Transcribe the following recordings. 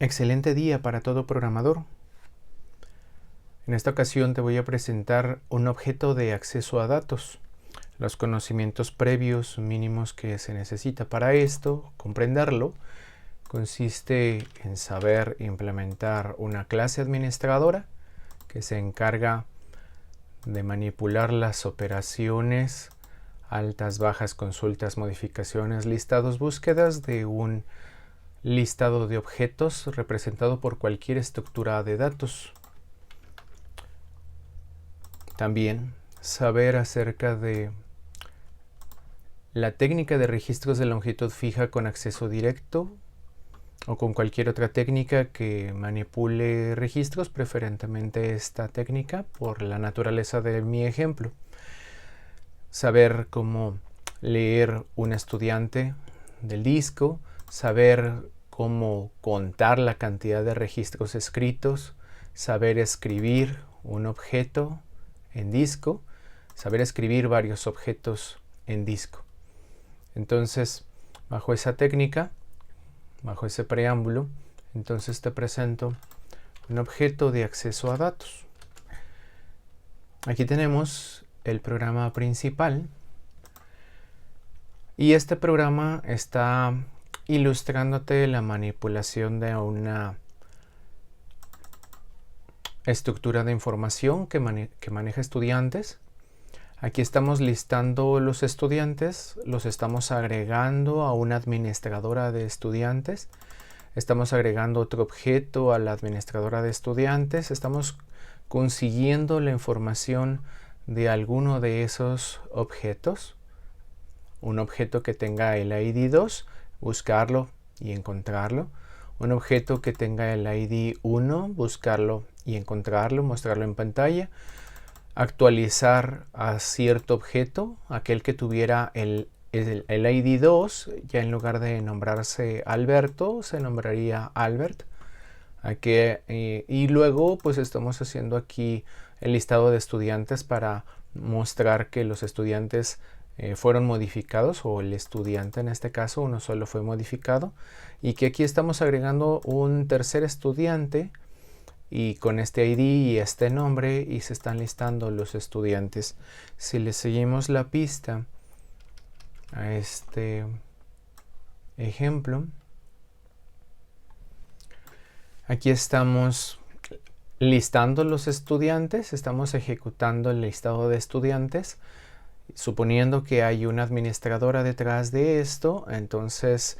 Excelente día para todo programador. En esta ocasión te voy a presentar un objeto de acceso a datos. Los conocimientos previos mínimos que se necesita para esto, comprenderlo, consiste en saber implementar una clase administradora que se encarga de manipular las operaciones, altas, bajas, consultas, modificaciones, listados, búsquedas de un listado de objetos representado por cualquier estructura de datos. También saber acerca de la técnica de registros de longitud fija con acceso directo o con cualquier otra técnica que manipule registros, preferentemente esta técnica por la naturaleza de mi ejemplo. Saber cómo leer un estudiante del disco, saber cómo contar la cantidad de registros escritos, saber escribir un objeto en disco, saber escribir varios objetos en disco. Entonces, bajo esa técnica, bajo ese preámbulo, entonces te presento un objeto de acceso a datos. Aquí tenemos el programa principal y este programa está ilustrándote la manipulación de una estructura de información que maneja estudiantes. Aquí estamos listando los estudiantes, los estamos agregando a una administradora de estudiantes, estamos agregando otro objeto a la administradora de estudiantes, estamos consiguiendo la información de alguno de esos objetos, un objeto que tenga el ID 2, buscarlo y encontrarlo, un objeto que tenga el ID 1, buscarlo y encontrarlo, mostrarlo en pantalla, actualizar a cierto objeto, aquel que tuviera el ID 2, ya en lugar de nombrarse Alberto, se nombraría Albert. Y luego pues estamos haciendo aquí el listado de estudiantes para mostrar que los estudiantes fueron modificados, o el estudiante en este caso, uno solo fue modificado, y que aquí estamos agregando un tercer estudiante y con este ID y este nombre, y se están listando los estudiantes. Si le seguimos la pista a este ejemplo, aquí estamos listando los estudiantes, estamos ejecutando el listado de estudiantes, suponiendo que hay una administradora detrás de esto. Entonces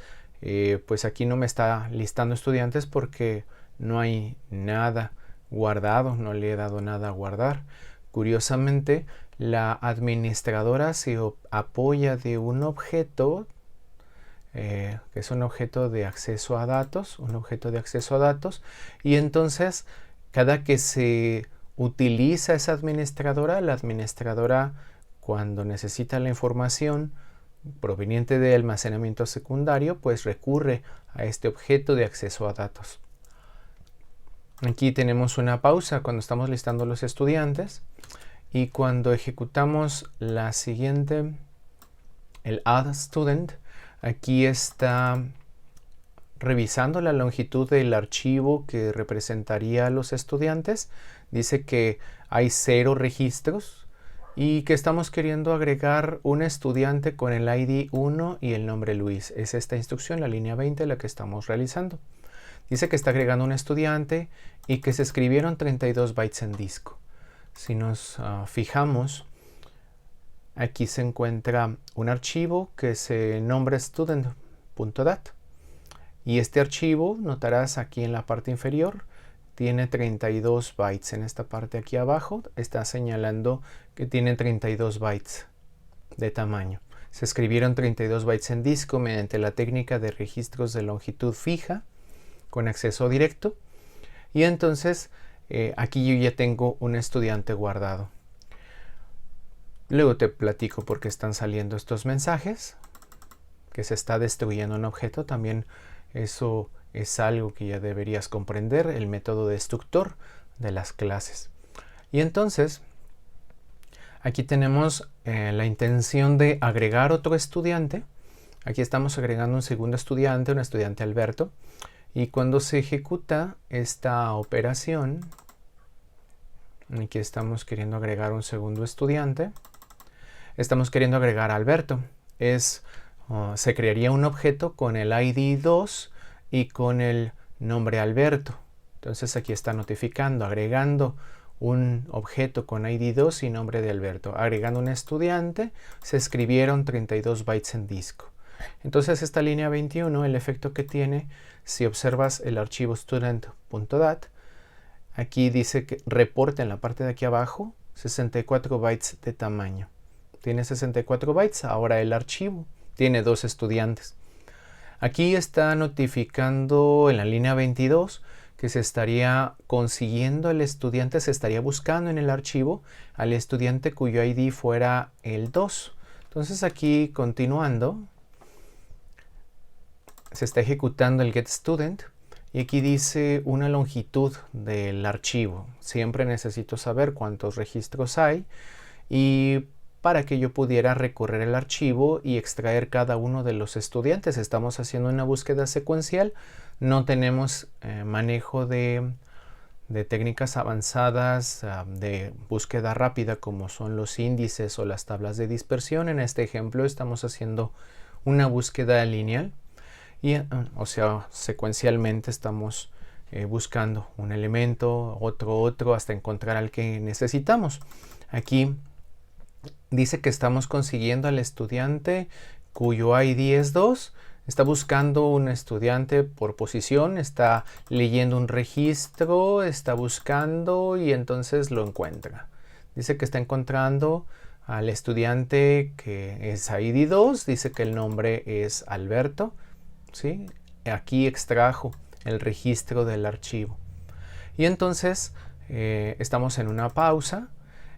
pues aquí no me está listando estudiantes porque no hay nada guardado, no le he dado nada a guardar. Curiosamente, la administradora se apoya de un objeto que es un objeto de acceso a datos, y entonces cada que se utiliza esa administradora, la administradora, cuando necesita la información proveniente de almacenamiento secundario, pues recurre a este objeto de acceso a datos. Aquí tenemos una pausa cuando estamos listando los estudiantes, y cuando ejecutamos la siguiente, el add student, aquí está revisando la longitud del archivo que representaría a los estudiantes. Dice que hay 0 registros y que estamos queriendo agregar un estudiante con el ID 1 y el nombre Luis. Es esta instrucción, la línea 20, la que estamos realizando. Dice que está agregando un estudiante y que se escribieron 32 bytes en disco. Si nos fijamos, aquí se encuentra un archivo que se nombra student.dat. Y este archivo, notarás aquí en la parte inferior, tiene 32 bytes. En esta parte aquí abajo está señalando que tiene 32 bytes de tamaño. Se escribieron 32 bytes en disco mediante la técnica de registros de longitud fija con acceso directo. Y entonces aquí yo ya tengo un estudiante guardado. Luego te platico por qué están saliendo estos mensajes, que se está destruyendo un objeto. También eso es algo que ya deberías comprender, el método destructor de las clases. Y entonces aquí tenemos la intención de agregar otro estudiante. Aquí estamos agregando un segundo estudiante, un estudiante Alberto, Y cuando se ejecuta esta operación, aquí estamos queriendo agregar un segundo estudiante, estamos queriendo agregar a Alberto. Se crearía un objeto con el ID 2 y con el nombre Alberto. Entonces aquí está notificando, agregando un objeto con ID 2 y nombre de Alberto. Agregando un estudiante, se escribieron 32 bytes en disco. Entonces esta línea 21, el efecto que tiene, si observas el archivo student.dat, aquí dice que reporta en la parte de aquí abajo 64 bytes de tamaño. Tiene 64 bytes, ahora el archivo tiene 2 estudiantes. Aquí está notificando en la línea 22 que se estaría consiguiendo el estudiante, se estaría buscando en el archivo al estudiante cuyo ID fuera el 2. Entonces aquí, continuando, se está ejecutando el getStudent y aquí dice una longitud del archivo. Siempre necesito saber cuántos registros hay y para que yo pudiera recorrer el archivo y extraer cada uno de los estudiantes. Estamos haciendo una búsqueda secuencial, no tenemos manejo de técnicas avanzadas de búsqueda rápida como son los índices o las tablas de dispersión. En este ejemplo estamos haciendo una búsqueda lineal y, o sea, secuencialmente estamos buscando un elemento, otro, hasta encontrar al que necesitamos. Aquí dice que estamos consiguiendo al estudiante cuyo ID es 2. Está buscando un estudiante por posición, está leyendo un registro, está buscando y entonces lo encuentra. Dice que está encontrando al estudiante que es ID 2, dice que el nombre es Alberto, ¿sí? Aquí extrajo el registro del archivo. Y entonces estamos en una pausa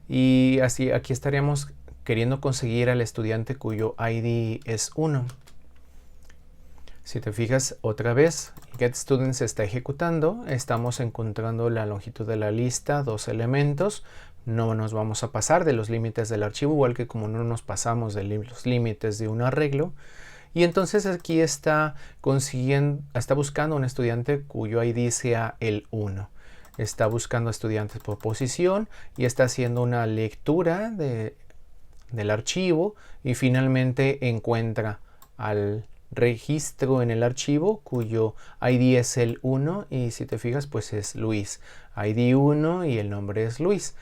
y así aquí estaríamos queriendo conseguir al estudiante cuyo ID es 1. Si te fijas otra vez, getStudent se está ejecutando, estamos encontrando la longitud de la lista, 2 elementos, no nos vamos a pasar de los límites del archivo, igual que como no nos pasamos de los límites de un arreglo. Y entonces aquí está buscando un estudiante cuyo ID sea el 1. Está buscando estudiantes por posición y está haciendo una lectura del archivo y finalmente encuentra al registro en el archivo cuyo ID es el 1 y si te fijas pues es Luis. ID 1 y el nombre es Luis.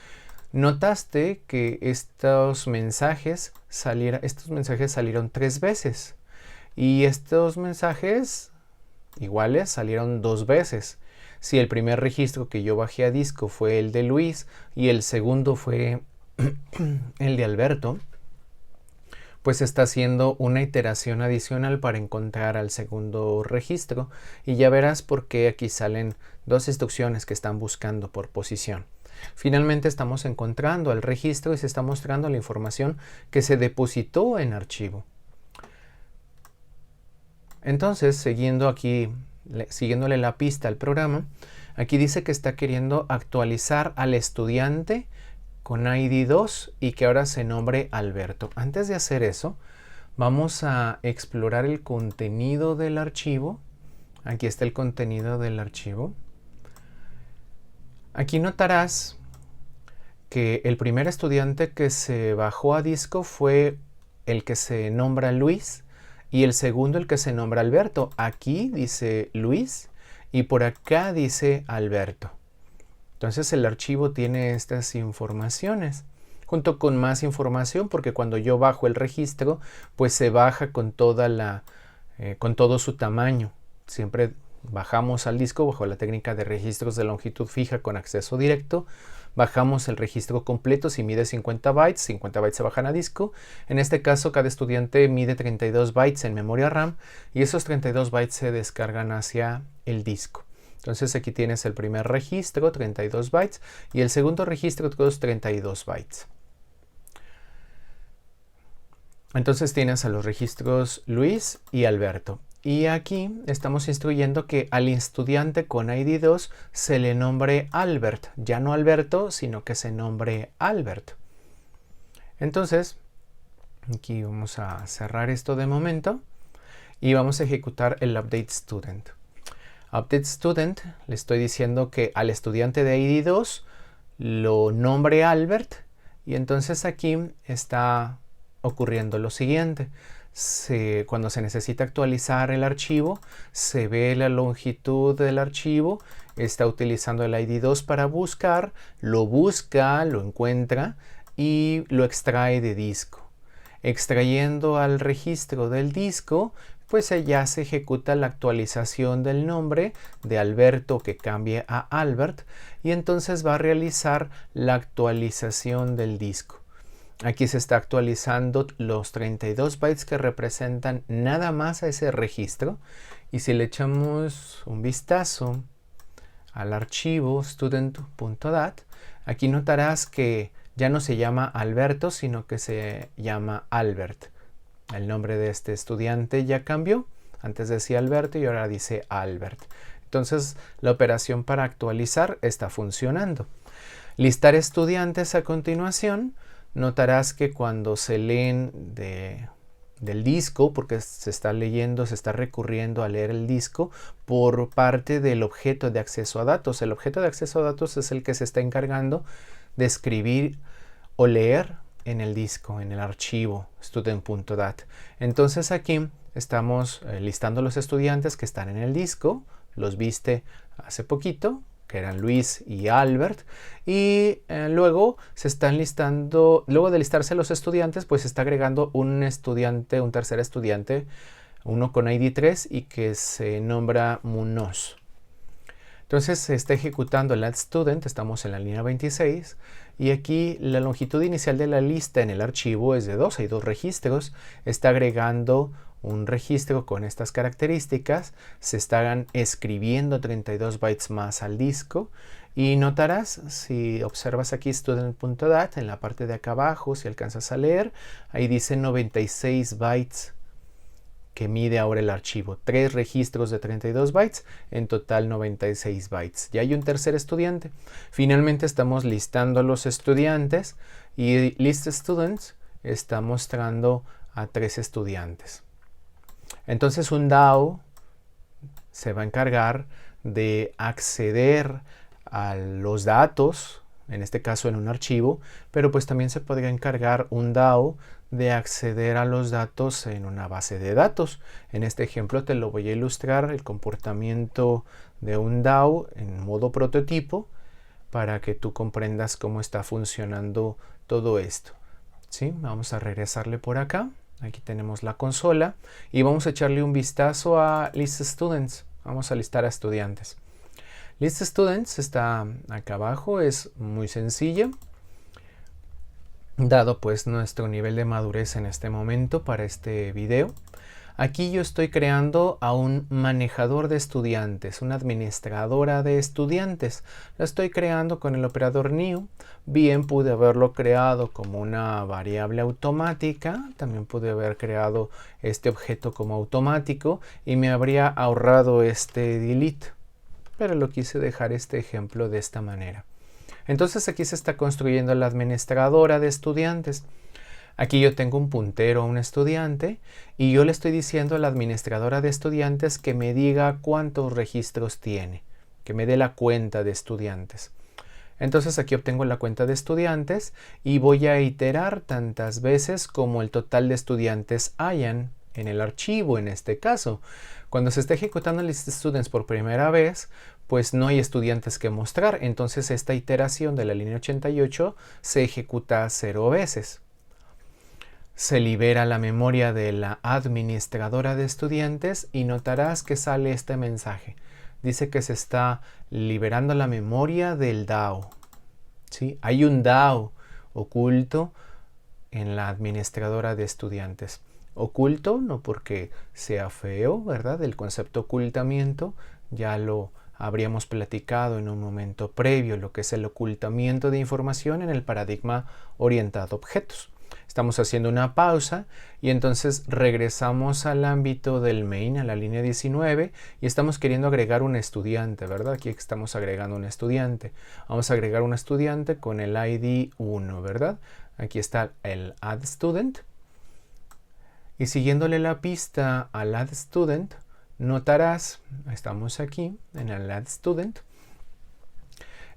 Notaste que estos mensajes salieron 3 veces y estos mensajes iguales salieron 2 veces. Si el primer registro que yo bajé a disco fue el de Luis y el segundo fue el de Alberto, pues está haciendo una iteración adicional para encontrar al segundo registro y ya verás por qué aquí salen 2 instrucciones que están buscando por posición. Finalmente estamos encontrando el registro y se está mostrando la información que se depositó en archivo. Entonces, siguiéndole la pista al programa, aquí dice que está queriendo actualizar al estudiante con ID 2 y que ahora se nombre Alberto. Antes de hacer eso, vamos a explorar el contenido del archivo. Aquí está el contenido del archivo. Aquí notarás que el primer estudiante que se bajó a disco fue el que se nombra Luis y el segundo el que se nombra Alberto. Aquí dice Luis y por acá dice Alberto. Entonces el archivo tiene estas informaciones junto con más información porque cuando yo bajo el registro pues se baja con todo su tamaño. Siempre bajamos al disco bajo la técnica de registros de longitud fija con acceso directo. Bajamos el registro completo si mide 50 bytes, 50 bytes se bajan a disco. En este caso cada estudiante mide 32 bytes en memoria RAM y esos 32 bytes se descargan hacia el disco. Entonces aquí tienes el primer registro, 32 bytes, y el segundo registro, otros 32 bytes. Entonces tienes a los registros Luis y Alberto. Y aquí estamos instruyendo que al estudiante con ID 2 se le nombre Albert. Ya no Alberto, sino que se nombre Albert. Entonces, aquí vamos a cerrar esto de momento y vamos a ejecutar el update student. Update student, le estoy diciendo que al estudiante de ID 2 lo nombre Albert, y entonces aquí está ocurriendo lo siguiente. Cuando se necesita actualizar el archivo, se ve la longitud del archivo, está utilizando el ID 2 para buscar, lo busca, lo encuentra y lo extrae de disco. Extrayendo al registro del disco, pues ya se ejecuta la actualización del nombre de Alberto que cambie a Albert, y entonces va a realizar la actualización del disco. Aquí se está actualizando los 32 bytes que representan nada más a ese registro, y si le echamos un vistazo al archivo student.dat, aquí notarás que ya no se llama Alberto, sino que se llama Albert. El nombre de este estudiante ya cambió. Antes decía Alberto y ahora dice Albert. Entonces la operación para actualizar está funcionando. Listar estudiantes a continuación. Notarás que cuando se leen del disco, porque se está leyendo, se está recurriendo a leer el disco por parte del objeto de acceso a datos. El objeto de acceso a datos es el que se está encargando de escribir o leer en el disco, en el archivo student.dat. Entonces aquí estamos listando los estudiantes que están en el disco. Los viste hace poquito, que eran Luis y Albert, y luego se están listando, luego de listarse los estudiantes, pues se está agregando un estudiante, un tercer estudiante, uno con ID 3 y que se nombra Munoz. Entonces se está ejecutando el add student, estamos en la línea 26, y aquí la longitud inicial de la lista en el archivo es de 2, hay 2 registros, está agregando un registro con estas características, se están escribiendo 32 bytes más al disco, y notarás, si observas aquí student.dat, en la parte de acá abajo, si alcanzas a leer, ahí dice 96 bytes que mide ahora el archivo. 3 registros de 32 bytes, en total 96 bytes. Ya hay un tercer estudiante. Finalmente estamos listando a los estudiantes, y list students está mostrando a 3 estudiantes. Entonces un DAO se va a encargar de acceder a los datos, en este caso en un archivo, pero pues también se podría encargar un DAO de acceder a los datos en una base de datos. En este ejemplo te lo voy a ilustrar, el comportamiento de un DAO en modo prototipo, para que tú comprendas cómo está funcionando todo esto. ¿Sí? Vamos a regresarle por acá. Aquí tenemos la consola y vamos a echarle un vistazo a List Students. Vamos a listar a estudiantes. List Students está acá abajo, es muy sencilla, dado pues nuestro nivel de madurez en este momento para este video. Aquí yo estoy creando a un manejador de estudiantes, una administradora de estudiantes. La estoy creando con el operador new. Bien pude haberlo creado como una variable automática. También pude haber creado este objeto como automático y me habría ahorrado este delete. Pero lo quise dejar este ejemplo de esta manera. Entonces aquí se está construyendo la administradora de estudiantes. Aquí yo tengo un puntero a un estudiante y yo le estoy diciendo a la administradora de estudiantes que me diga cuántos registros tiene, que me dé la cuenta de estudiantes. Entonces aquí obtengo la cuenta de estudiantes y voy a iterar tantas veces como el total de estudiantes hayan en el archivo en este caso. Cuando se está ejecutando list students por primera vez, pues no hay estudiantes que mostrar. Entonces esta iteración de la línea 88 se ejecuta 0 veces. Se libera la memoria de la administradora de estudiantes y notarás que sale este mensaje. Dice que se está liberando la memoria del DAO. ¿Sí? Hay un DAO oculto en la administradora de estudiantes. Oculto no porque sea feo, ¿verdad? El concepto ocultamiento ya lo habríamos platicado en un momento previo, lo que es el ocultamiento de información en el paradigma orientado a objetos. Estamos haciendo una pausa y entonces regresamos al ámbito del main, a la línea 19, y estamos queriendo agregar un estudiante, ¿verdad? Aquí estamos agregando un estudiante. Vamos a agregar un estudiante con el ID 1, ¿verdad? Aquí está el add student. Y siguiéndole la pista al add student, notarás, estamos aquí en el Add Student,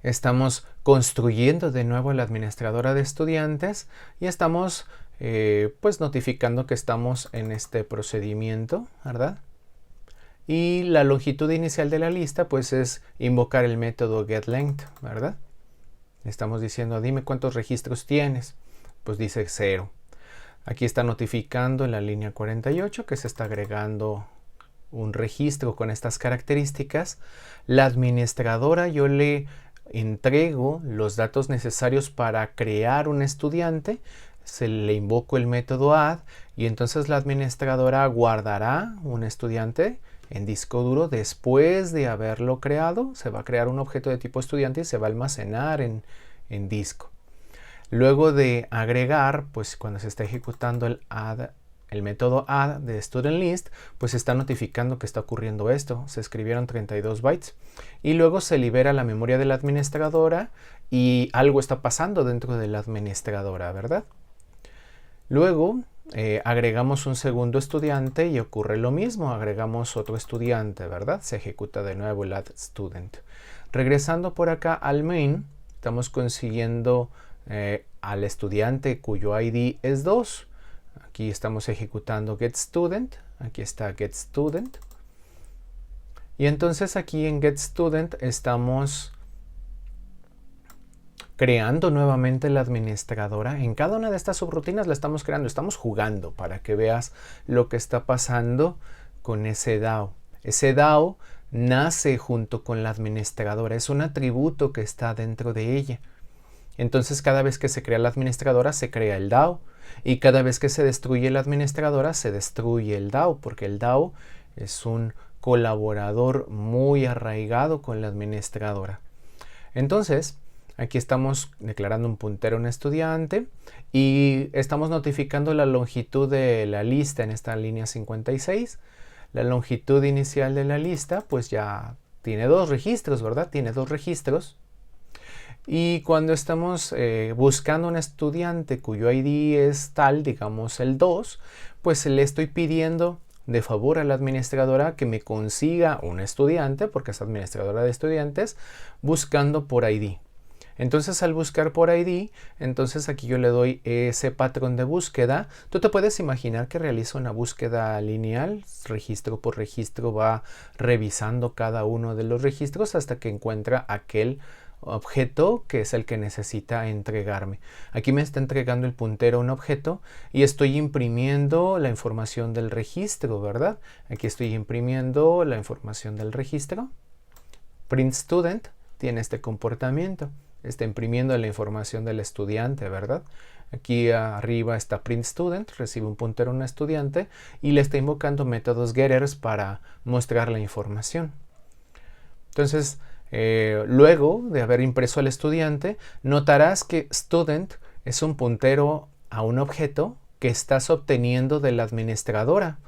estamos construyendo de nuevo la administradora de estudiantes y estamos pues notificando que estamos en este procedimiento, ¿verdad? Y la longitud inicial de la lista pues es invocar el método getLength, ¿verdad? Estamos diciendo, dime cuántos registros tienes. Pues dice 0. Aquí está notificando en la línea 48 que se está agregando un registro con estas características. La administradora, yo le entrego los datos necesarios para crear un estudiante, se le invoco el método add y entonces la administradora guardará un estudiante en disco duro. Después de haberlo creado, se va a crear un objeto de tipo estudiante y se va a almacenar en disco. Luego de agregar, pues cuando se está ejecutando el método add de studentList, pues se está notificando que está ocurriendo esto. Se escribieron 32 bytes. Y luego se libera la memoria de la administradora y algo está pasando dentro de la administradora, ¿verdad? Luego agregamos un segundo estudiante y ocurre lo mismo. Agregamos otro estudiante, ¿verdad? Se ejecuta de nuevo el add student. Regresando por acá al main, estamos consiguiendo al estudiante cuyo ID es 2. Aquí estamos ejecutando getStudent. Aquí está getStudent. Y entonces aquí en getStudent estamos creando nuevamente la administradora. En cada una de estas subrutinas la estamos creando. Estamos jugando para que veas lo que está pasando con ese DAO. Ese DAO nace junto con la administradora. Es un atributo que está dentro de ella. Entonces cada vez que se crea la administradora se crea el DAO y cada vez que se destruye la administradora se destruye el DAO, porque el DAO es un colaborador muy arraigado con la administradora. Entonces aquí estamos declarando un puntero a un estudiante y estamos notificando la longitud de la lista en esta línea 56. La longitud inicial de la lista pues ya tiene 2 registros, ¿verdad? Tiene 2 registros. Y cuando estamos buscando un estudiante cuyo ID es tal, digamos el 2, pues le estoy pidiendo de favor a la administradora que me consiga un estudiante, porque es administradora de estudiantes, buscando por ID. Entonces al buscar por ID, entonces aquí yo le doy ese patrón de búsqueda. Tú te puedes imaginar que realiza una búsqueda lineal, registro por registro va revisando cada uno de los registros hasta que encuentra aquel objeto que es el que necesita entregarme. Aquí me está entregando el puntero a un objeto y estoy imprimiendo la información del registro, ¿verdad? Aquí estoy imprimiendo la información del registro. PrintStudent tiene este comportamiento. Está imprimiendo la información del estudiante, ¿verdad? Aquí arriba está PrintStudent, recibe un puntero a un estudiante y le está invocando métodos getters para mostrar la información. Entonces, luego de haber impreso al estudiante, notarás que student es un puntero a un objeto que estás obteniendo de la administradora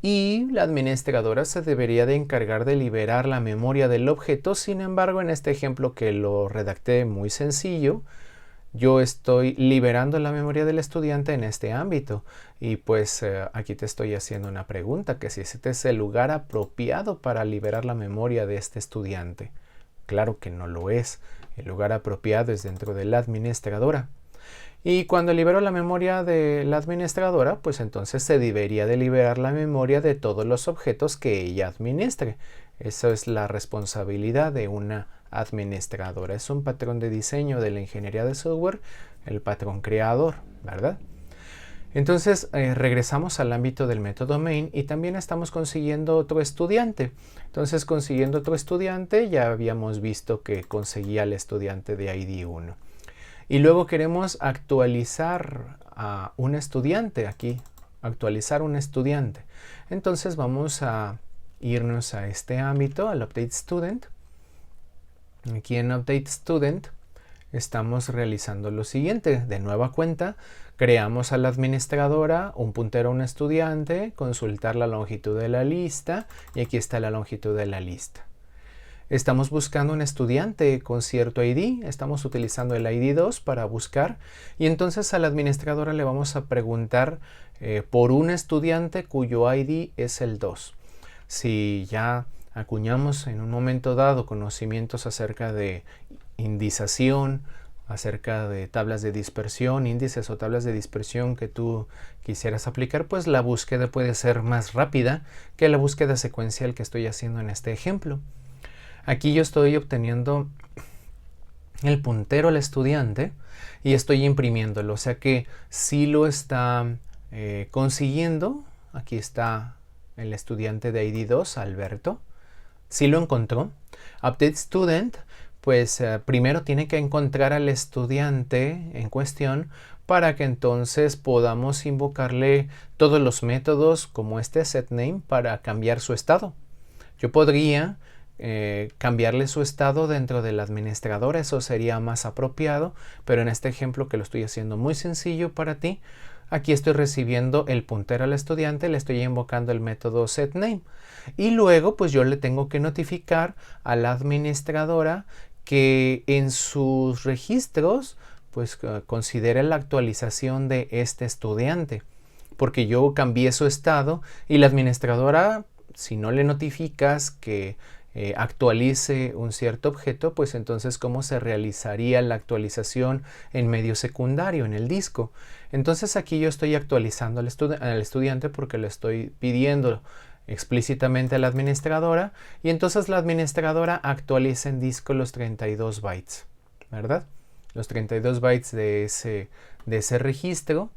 y la administradora se debería de encargar de liberar la memoria del objeto. Sin embargo, en este ejemplo que lo redacté muy sencillo, yo estoy liberando la memoria del estudiante en este ámbito y pues aquí te estoy haciendo una pregunta, que si este es el lugar apropiado para liberar la memoria de este estudiante. Claro que no lo es. El lugar apropiado es dentro de la administradora. Y cuando libero la memoria de la administradora, pues entonces se debería de liberar la memoria de todos los objetos que ella administre. Esa es la responsabilidad de una administradora. Es un patrón de diseño de la ingeniería de software, el patrón creador, ¿verdad? Entonces regresamos al ámbito del método main y también estamos consiguiendo otro estudiante. Entonces consiguiendo otro estudiante ya habíamos visto que conseguía al estudiante de ID 1. Y luego queremos actualizar a un estudiante aquí, actualizar un estudiante. Entonces vamos a irnos a este ámbito, al Update Student. Aquí en Update Student estamos realizando lo siguiente. De nueva cuenta, creamos a la administradora, un puntero a un estudiante, consultar la longitud de la lista y aquí está la longitud de la lista. Estamos buscando un estudiante con cierto ID, estamos utilizando el ID 2 para buscar y entonces a la administradora le vamos a preguntar por un estudiante cuyo ID es el 2. Si ya acuñamos en un momento dado conocimientos acerca de indización, acerca de tablas de dispersión, índices o tablas de dispersión que tú quisieras aplicar, pues la búsqueda puede ser más rápida que la búsqueda secuencial que estoy haciendo en este ejemplo. Aquí yo estoy obteniendo el puntero al estudiante y estoy imprimiéndolo, o sea que sí lo está consiguiendo. Aquí está el estudiante de ID 2, Alberto. Sí lo encontró. Update student, pues primero tiene que encontrar al estudiante en cuestión para que entonces podamos invocarle todos los métodos como este setName para cambiar su estado. Yo podría cambiarle su estado dentro del administrador, eso sería más apropiado, pero en este ejemplo que lo estoy haciendo muy sencillo para ti, aquí estoy recibiendo el puntero al estudiante, le estoy invocando el método setName y luego pues yo le tengo que notificar a la administradora que en sus registros pues considere la actualización de este estudiante, porque yo cambié su estado y la administradora, si no le notificas que actualice un cierto objeto, pues entonces cómo se realizaría la actualización en medio secundario, en el disco. Entonces aquí yo estoy actualizando al estudiante porque le estoy pidiendo explícitamente a la administradora y entonces la administradora actualiza en disco los 32 bytes, ¿verdad? Los 32 bytes de ese registro,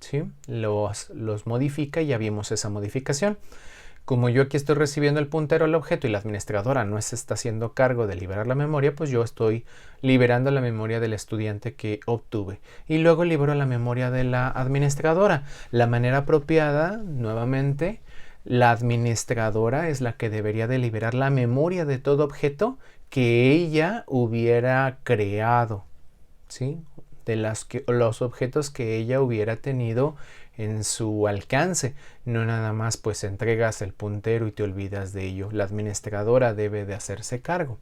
¿sí? Los modifica y ya vimos esa modificación. Como yo aquí estoy recibiendo el puntero al objeto y la administradora no se está haciendo cargo de liberar la memoria, pues yo estoy liberando la memoria del estudiante que obtuve. Y luego libero la memoria de la administradora. La manera apropiada, nuevamente, la administradora es la que debería de liberar la memoria de todo objeto que ella hubiera creado, ¿sí? De los objetos que ella hubiera tenido en su alcance. No nada más pues entregas el puntero y te olvidas de ello. La administradora debe de hacerse cargo.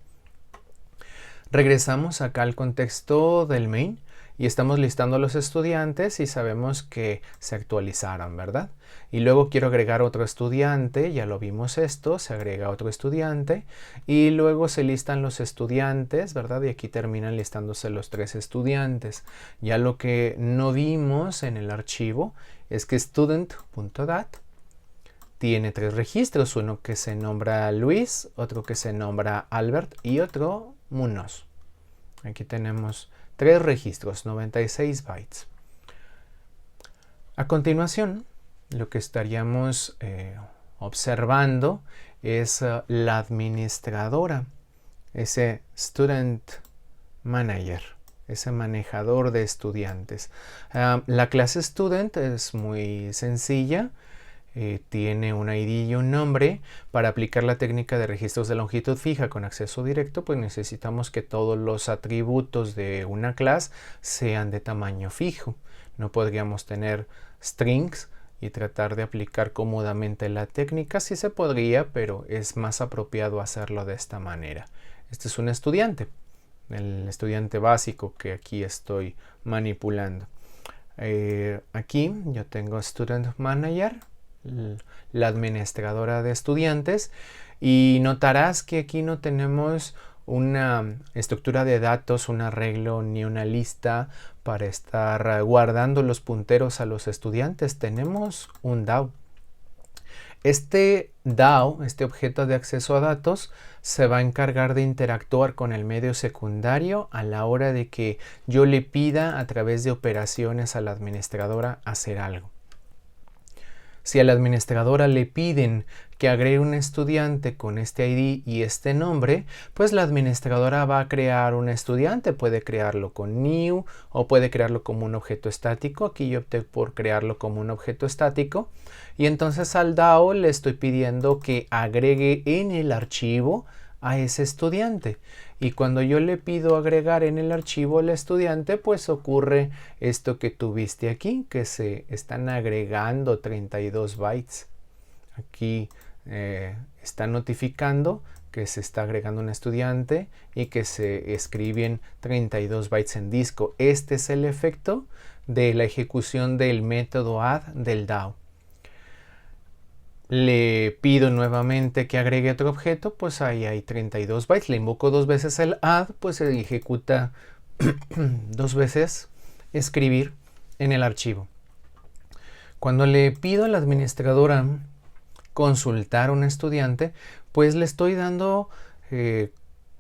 Regresamos acá al contexto del main y estamos listando a los estudiantes y sabemos que se actualizaron, ¿verdad? Y luego quiero agregar otro estudiante, ya lo vimos esto, se agrega otro estudiante y luego se listan los estudiantes, ¿verdad? Y aquí terminan listándose los 3 estudiantes. Ya lo que no vimos en el archivo es que student.dat tiene 3 registros, uno que se nombra Luis, otro que se nombra Albert y otro Munoz. Aquí tenemos 3 registros, 96 bytes. A continuación, lo que estaríamos observando es la administradora, ese student manager, ese manejador de estudiantes. La clase student es muy sencilla. Tiene un ID y un nombre. Para aplicar la técnica de registros de longitud fija con acceso directo, pues necesitamos que todos los atributos de una clase sean de tamaño fijo. No podríamos tener strings y tratar de aplicar cómodamente la técnica. Sí se podría, pero es más apropiado hacerlo de esta manera. Este es un estudiante, el estudiante básico que aquí estoy manipulando. Aquí yo tengo Student Manager, la administradora de estudiantes, y notarás que aquí no tenemos una estructura de datos, un arreglo ni una lista para estar guardando los punteros a los estudiantes. Tenemos un DAO. Este DAO, este objeto de acceso a datos, se va a encargar de interactuar con el medio secundario a la hora de que yo le pida a través de operaciones a la administradora hacer algo. Si a la administradora le piden que agregue un estudiante con este ID y este nombre, pues la administradora va a crear un estudiante. Puede crearlo con new o puede crearlo como un objeto estático. Aquí yo opté por crearlo como un objeto estático. Y entonces al DAO le estoy pidiendo que agregue en el archivo a ese estudiante. Y cuando yo le pido agregar en el archivo al estudiante, pues ocurre esto que tuviste aquí, que se están agregando 32 bytes. Aquí está notificando que se está agregando un estudiante y que se escriben 32 bytes en disco. Este es el efecto de la ejecución del método add del DAO. le pido nuevamente que agregue otro objeto, pues ahí hay 32 bytes. Le invoco dos veces el add, pues se ejecuta dos veces escribir en el archivo. Cuando le pido a la administradora consultar a un estudiante, pues le estoy dando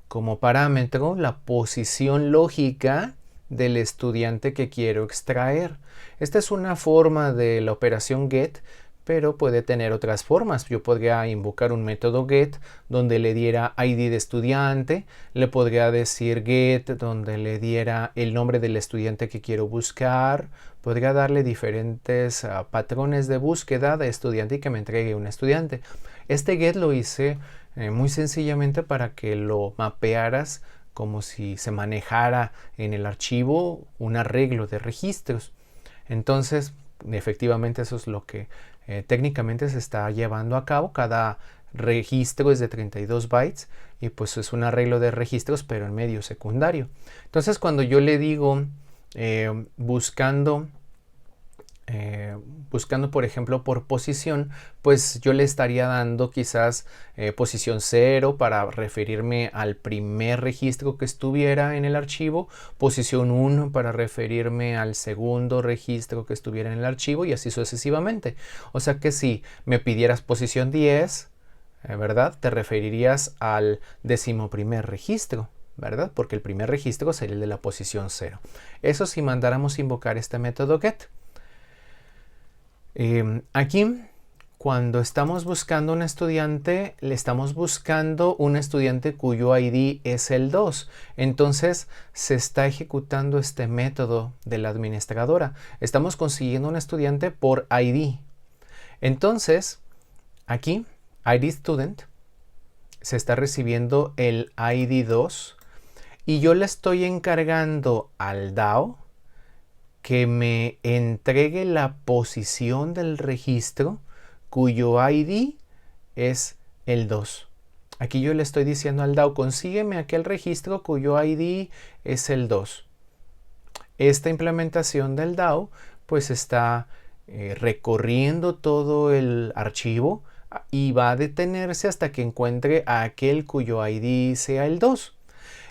como parámetro la posición lógica del estudiante que quiero extraer. Esta es una forma de la operación get, pero puede tener otras formas. Yo podría invocar un método get donde le diera ID de estudiante, le podría decir get donde le diera el nombre del estudiante que quiero buscar, podría darle diferentes patrones de búsqueda de estudiante y que me entregue un estudiante. Este get lo hice muy sencillamente para que lo mapearas como si se manejara en el archivo un arreglo de registros. Entonces, efectivamente eso es lo que técnicamente se está llevando a cabo. Cada registro es de 32 bytes y pues es un arreglo de registros pero en medio secundario. Entonces cuando yo le digo buscando por ejemplo por posición, pues yo le estaría dando quizás posición 0 para referirme al primer registro que estuviera en el archivo, posición 1 para referirme al segundo registro que estuviera en el archivo y así sucesivamente. O sea que si me pidieras posición 10, ¿verdad? Te referirías al 11º registro, ¿verdad? Porque el primer registro sería el de la posición 0. Eso si mandáramos invocar este método get. Aquí, cuando estamos buscando un estudiante, le estamos buscando un estudiante cuyo ID es el 2. Entonces, se está ejecutando este método de la administradora. Estamos consiguiendo un estudiante por ID. Entonces, aquí, ID student, se está recibiendo el ID 2 y yo le estoy encargando al DAO que me entregue la posición del registro cuyo ID es el 2. Aquí yo le estoy diciendo al DAO, consígueme aquel registro cuyo ID es el 2. Esta implementación del DAO pues está recorriendo todo el archivo y va a detenerse hasta que encuentre a aquel cuyo ID sea el 2.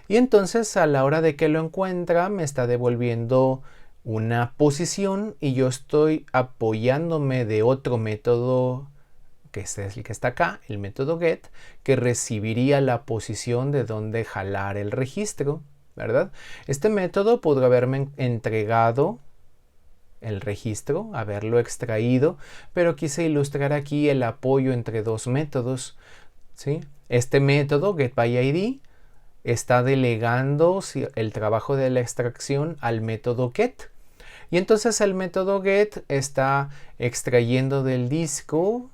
Y entonces a la hora de que lo encuentra me está devolviendo una posición y yo estoy apoyándome de otro método que es el que está acá, el método get, que recibiría la posición de donde jalar el registro, ¿verdad? Este método podría haberme entregado el registro, haberlo extraído, pero quise ilustrar aquí el apoyo entre dos métodos, ¿sí? Este método getById está delegando el trabajo de la extracción al método get. Y entonces el método get está extrayendo del disco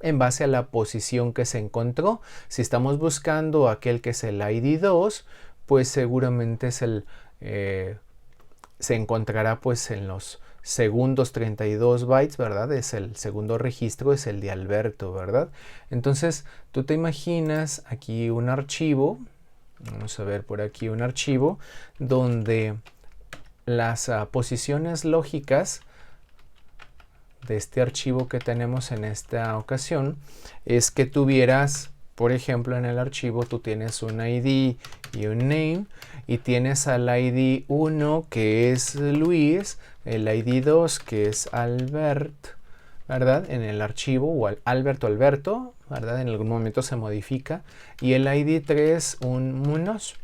en base a la posición que se encontró. Si estamos buscando aquel que es el ID 2, pues seguramente es se encontrará pues en los segundos 32 bytes, ¿verdad? Es el segundo registro, es el de Alberto, ¿verdad? Entonces tú te imaginas aquí un archivo, vamos a ver por aquí un archivo donde las posiciones lógicas de este archivo que tenemos en esta ocasión es que tuvieras, por ejemplo, en el archivo tú tienes un ID y un name y tienes al ID 1 que es Luis, el ID 2 que es Albert, ¿verdad? En el archivo, o Albert o Alberto, ¿verdad? En algún momento se modifica, y el ID 3 un Munoz.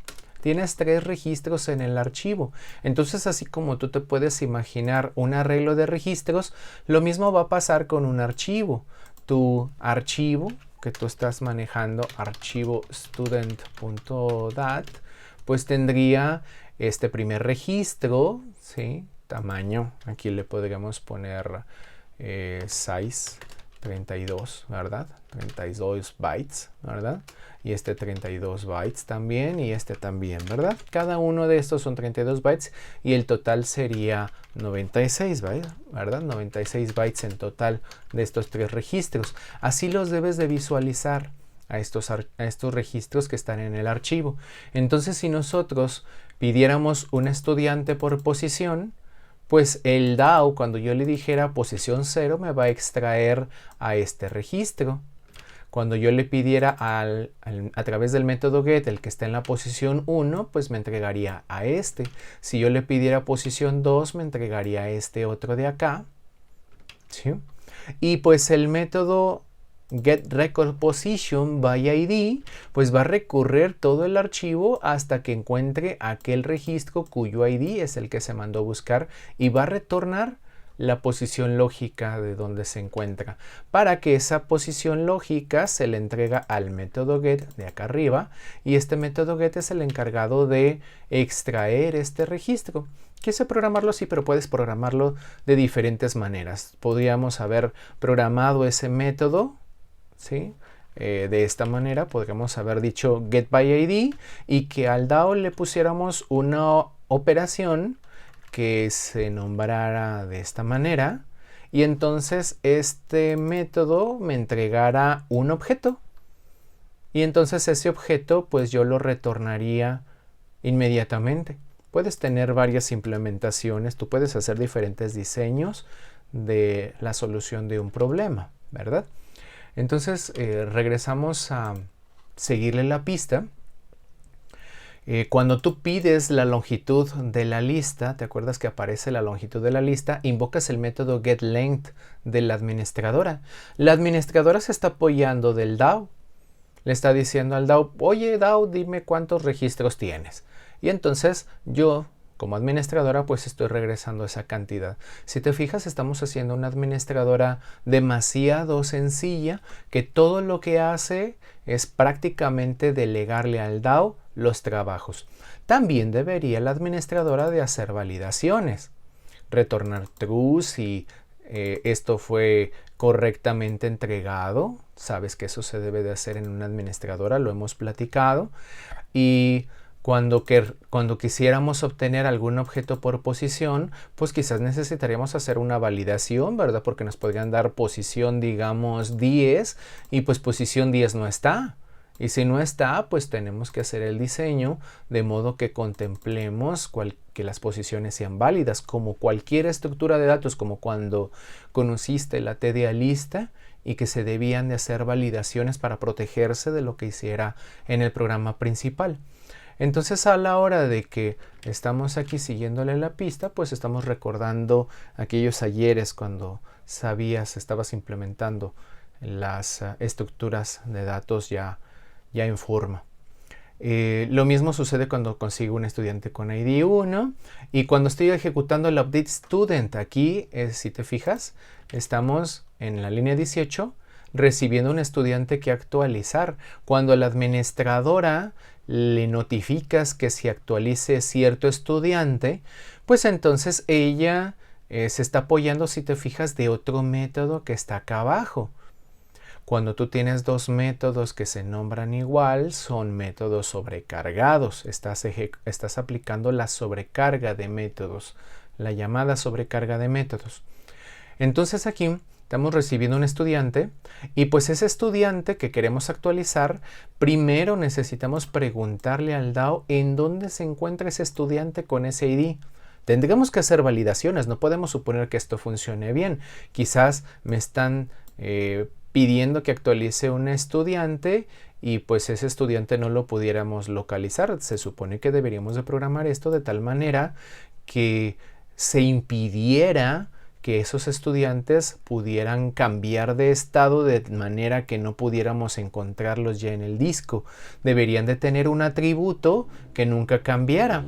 Tienes 3 registros en el archivo. Entonces, así como tú te puedes imaginar un arreglo de registros, lo mismo va a pasar con un archivo. Tu archivo que tú estás manejando, archivo student.dat, pues tendría este primer registro, ¿sí? Tamaño, aquí le podríamos poner size 32, ¿verdad? 32 bytes, ¿verdad? Y este 32 bytes también y este también, ¿verdad? Cada uno de estos son 32 bytes y el total sería 96 bytes, ¿verdad? 96 bytes en total de estos 3 registros. Así los debes de visualizar a estos registros que están en el archivo. Entonces, si nosotros pidiéramos un estudiante por posición, pues el DAO, cuando yo le dijera posición 0, me va a extraer a este registro. Cuando yo le pidiera a través del método get el que está en la posición 1, pues me entregaría a este. Si yo le pidiera posición 2, me entregaría a este otro de acá. ¿Sí? Y pues el método getRecordPosition by ID, pues va a recorrer todo el archivo hasta que encuentre aquel registro cuyo ID es el que se mandó a buscar y va a retornar la posición lógica de donde se encuentra, para que esa posición lógica se le entrega al método get de acá arriba, y este método get es el encargado de extraer este registro. Quise programarlo así, pero puedes programarlo de diferentes maneras. Podríamos haber programado ese método, ¿sí? De esta manera podríamos haber dicho getById y que al DAO le pusiéramos una operación que se nombrara de esta manera, y entonces este método me entregara un objeto, y entonces ese objeto pues yo lo retornaría inmediatamente. Puedes tener varias implementaciones, tú puedes hacer diferentes diseños de la solución de un problema, ¿verdad? Entonces regresamos a seguirle la pista. Cuando tú pides la longitud de la lista, ¿te acuerdas que aparece la longitud de la lista? Invocas el método getLength de la administradora. La administradora se está apoyando del DAO. Le está diciendo al DAO, oye DAO, dime cuántos registros tienes. Y entonces yo, como administradora, pues estoy regresando esa cantidad. Si te fijas, estamos haciendo una administradora demasiado sencilla, que todo lo que hace es prácticamente delegarle al DAO los trabajos. También debería la administradora de hacer validaciones, retornar true si esto fue correctamente entregado. Sabes que eso se debe de hacer en una administradora, lo hemos platicado. Y cuando quisiéramos obtener algún objeto por posición, pues quizás necesitaríamos hacer una validación, ¿verdad? Porque nos podrían dar posición, digamos, 10 y pues posición 10 no está. Y si no está, pues tenemos que hacer el diseño de modo que contemplemos que las posiciones sean válidas, como cualquier estructura de datos, como cuando conociste la TDA lista y que se debían de hacer validaciones para protegerse de lo que hiciera en el programa principal. Entonces, a la hora de que estamos aquí siguiéndole la pista, pues estamos recordando aquellos ayeres cuando estabas implementando las estructuras de datos ya en forma. Lo mismo sucede cuando consigo un estudiante con ID 1 y cuando estoy ejecutando el update student. Aquí, si te fijas, estamos en la línea 18 recibiendo un estudiante que actualizar. Cuando la administradora le notificas que se actualice cierto estudiante, pues entonces ella se está apoyando, si te fijas, de otro método que está acá abajo. Cuando tú tienes dos métodos que se nombran igual, son métodos sobrecargados. Estás aplicando la sobrecarga de métodos, la llamada sobrecarga de métodos. Entonces aquí estamos recibiendo un estudiante y pues ese estudiante que queremos actualizar, primero necesitamos preguntarle al DAO en dónde se encuentra ese estudiante con ese ID. Tendremos que hacer validaciones, no podemos suponer que esto funcione bien. Quizás me están pidiendo que actualice un estudiante y pues ese estudiante no lo pudiéramos localizar. Se supone que deberíamos de programar esto de tal manera que se impidiera que esos estudiantes pudieran cambiar de estado de manera que no pudiéramos encontrarlos ya en el disco. Deberían de tener un atributo que nunca cambiara,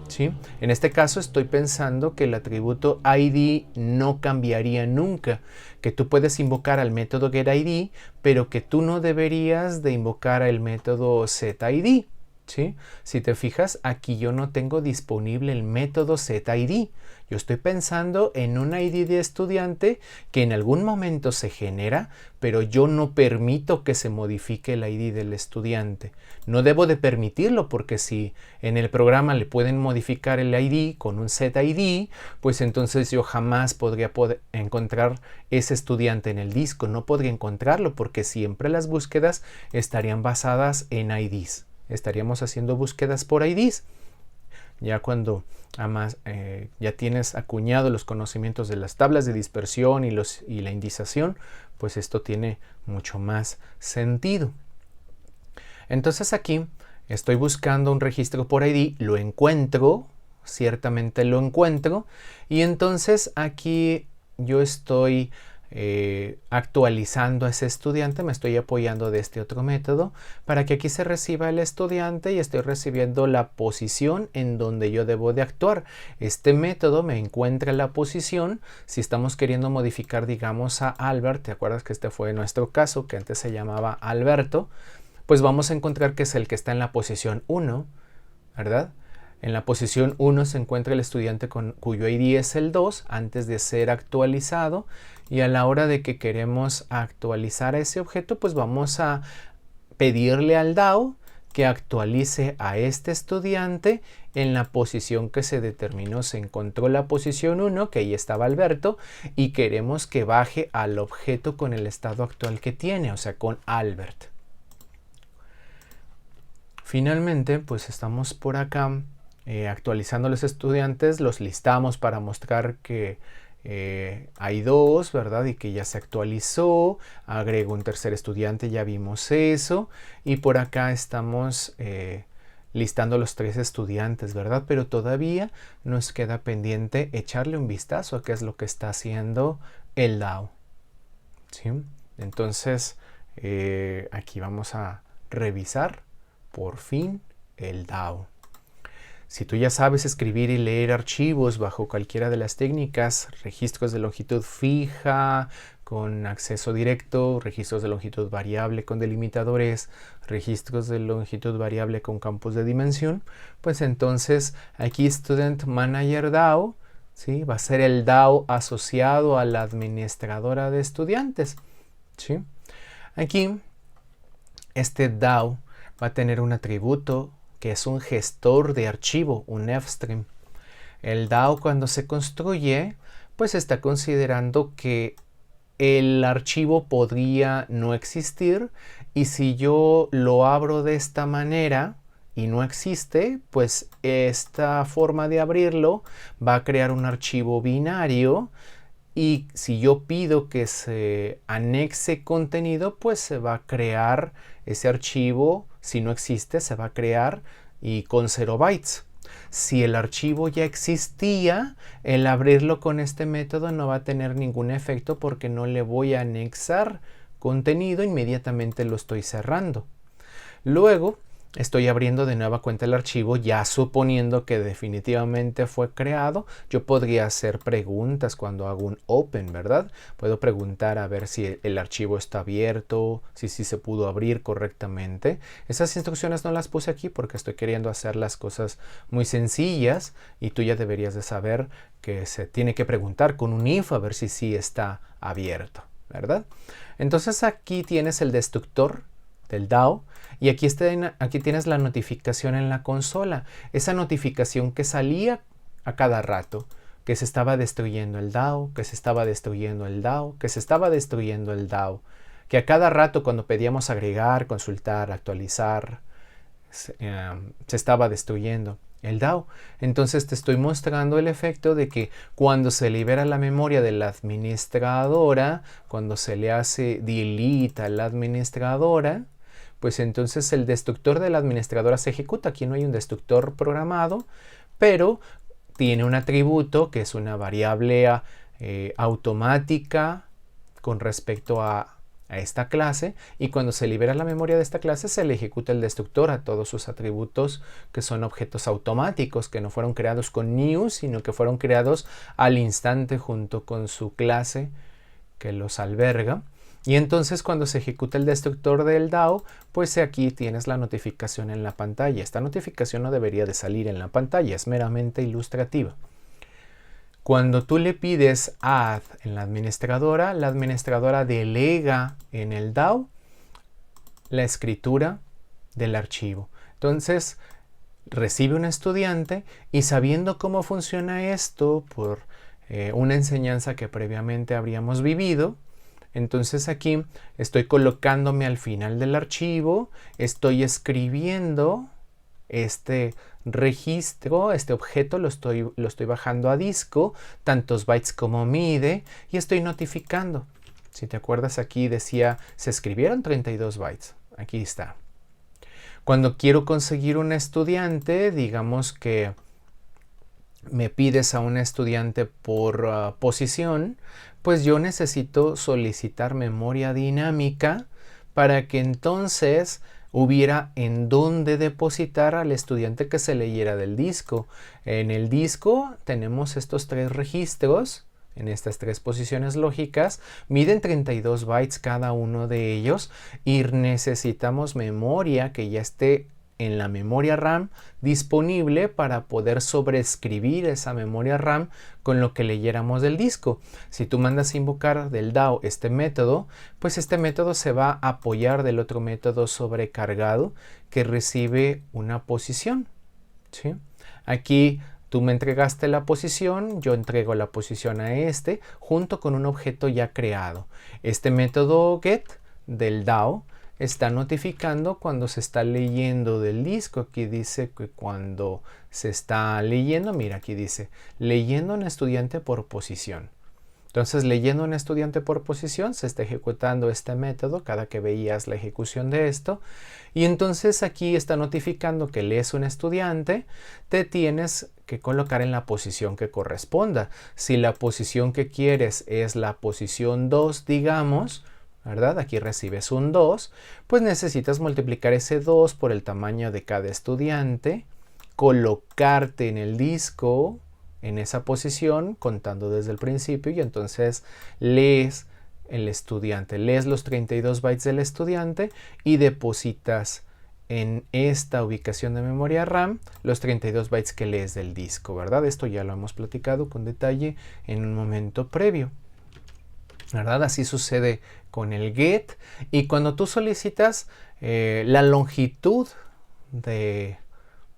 ¿sí? En este caso estoy pensando que el atributo ID no cambiaría nunca, que tú puedes invocar al método getID, pero que tú no deberías de invocar el método setID, ¿sí? Si te fijas, aquí yo no tengo disponible el método setID. Yo estoy pensando en un ID de estudiante que en algún momento se genera, pero yo no permito que se modifique el ID del estudiante. No debo de permitirlo porque si en el programa le pueden modificar el ID con un setID, pues entonces yo jamás podría encontrar ese estudiante en el disco. No podría encontrarlo porque siempre las búsquedas estarían basadas en IDs. Estaríamos haciendo búsquedas por IDs. Ya cuando ya tienes acuñado los conocimientos de las tablas de dispersión y la indización, pues esto tiene mucho más sentido. Entonces aquí estoy buscando un registro por ID, lo encuentro, ciertamente lo encuentro, y entonces aquí yo estoy actualizando a ese estudiante, me estoy apoyando de este otro método para que aquí se reciba el estudiante y estoy recibiendo la posición en donde yo debo de actuar. Este método me encuentra la posición. Si estamos queriendo modificar, digamos, a Albert, ¿te acuerdas que este fue nuestro caso, que antes se llamaba Alberto? Pues vamos a encontrar que es el que está en la posición 1, ¿verdad? En la posición 1 se encuentra el estudiante cuyo ID es el 2 antes de ser actualizado, y a la hora de que queremos actualizar a ese objeto, pues vamos a pedirle al DAO que actualice a este estudiante en la posición que se determinó. Se encontró la posición 1, que ahí estaba Alberto, y queremos que baje al objeto con el estado actual que tiene, o sea, con Albert. Finalmente, pues estamos por acá actualizando a los estudiantes, los listamos para mostrar que hay 2, ¿verdad? Y que ya se actualizó. Agrego un tercer estudiante, ya vimos eso. Y por acá estamos listando los 3 estudiantes, ¿verdad? Pero todavía nos queda pendiente echarle un vistazo a qué es lo que está haciendo el DAO, ¿sí? Entonces, aquí vamos a revisar por fin el DAO. Si tú ya sabes escribir y leer archivos bajo cualquiera de las técnicas, registros de longitud fija con acceso directo, registros de longitud variable con delimitadores, registros de longitud variable con campos de dimensión, pues entonces aquí Student Manager DAO, ¿sí? Va a ser el DAO asociado a la administradora de estudiantes, ¿sí? Aquí este DAO va a tener un atributo que es un gestor de archivo, un fstream. El DAO, cuando se construye, pues está considerando que el archivo podría no existir, y si yo lo abro de esta manera y no existe, pues esta forma de abrirlo va a crear un archivo binario, y si yo pido que se anexe contenido, pues se va a crear ese archivo. Si no existe, se va a crear y con 0 bytes. Si el archivo ya existía, el abrirlo con este método no va a tener ningún efecto porque no le voy a anexar contenido, inmediatamente lo estoy cerrando. Luego estoy abriendo de nueva cuenta el archivo, ya suponiendo que definitivamente fue creado. Yo podría hacer preguntas cuando hago un open, ¿verdad? Puedo preguntar a ver si el archivo está abierto, si se pudo abrir correctamente. Esas instrucciones no las puse aquí porque estoy queriendo hacer las cosas muy sencillas, y tú ya deberías de saber que se tiene que preguntar con un if a ver si sí está abierto, ¿verdad? Entonces aquí tienes el destructor del DAO, y aquí tienes la notificación en la consola, esa notificación que salía a cada rato, que se estaba destruyendo el DAO, que se estaba destruyendo el DAO, que se estaba destruyendo el DAO, que a cada rato cuando pedíamos agregar, consultar, actualizar, se estaba destruyendo el DAO. Entonces te estoy mostrando el efecto de que cuando se libera la memoria de la administradora, cuando se le hace delete a la administradora, pues entonces el destructor de la administradora se ejecuta. Aquí no hay un destructor programado, pero tiene un atributo que es una variable automática con respecto a esta clase, y cuando se libera la memoria de esta clase se le ejecuta el destructor a todos sus atributos, que son objetos automáticos que no fueron creados con new, sino que fueron creados al instante junto con su clase que los alberga. Y entonces cuando se ejecuta el destructor del DAO, pues aquí tienes la notificación en la pantalla. Esta notificación no debería de salir en la pantalla, es meramente ilustrativa. Cuando tú le pides add en la administradora delega en el DAO la escritura del archivo. Entonces recibe un estudiante, y sabiendo cómo funciona esto por una enseñanza que previamente habríamos vivido, entonces aquí estoy colocándome al final del archivo, estoy escribiendo este registro, este objeto lo estoy bajando a disco, tantos bytes como mide, y estoy notificando. Si te acuerdas, aquí decía, se escribieron 32 bytes. Aquí está. Cuando quiero conseguir un estudiante, digamos que me pides a un estudiante por posición, pues yo necesito solicitar memoria dinámica para que entonces hubiera en dónde depositar al estudiante que se leyera del disco. En el disco tenemos estos 3 registros, en estas 3 posiciones lógicas, miden 32 bytes cada uno de ellos y necesitamos memoria que ya esté en la memoria RAM disponible para poder sobreescribir esa memoria RAM con lo que leyéramos del disco. Si tú mandas a invocar del DAO este método, pues este método se va a apoyar del otro método sobrecargado que recibe una posición, ¿sí? Aquí tú me entregaste la posición, yo entrego la posición a este junto con un objeto ya creado. Este método get del DAO está notificando cuando se está leyendo del disco. Aquí dice que cuando se está leyendo, mira, aquí dice leyendo un estudiante por posición. Entonces, leyendo un estudiante por posición, se está ejecutando este método cada que veías la ejecución de esto. Y entonces aquí está notificando que lees un estudiante, te tienes que colocar en la posición que corresponda. Si la posición que quieres es la posición 2, digamos, ¿verdad? Aquí recibes un 2, pues necesitas multiplicar ese 2 por el tamaño de cada estudiante, colocarte en el disco, en esa posición, contando desde el principio, y entonces lees el estudiante, lees los 32 bytes del estudiante y depositas en esta ubicación de memoria RAM los 32 bytes que lees del disco, ¿verdad? Esto ya lo hemos platicado con detalle en un momento previo, ¿verdad? Así sucede con el get. Y cuando tú solicitas la longitud de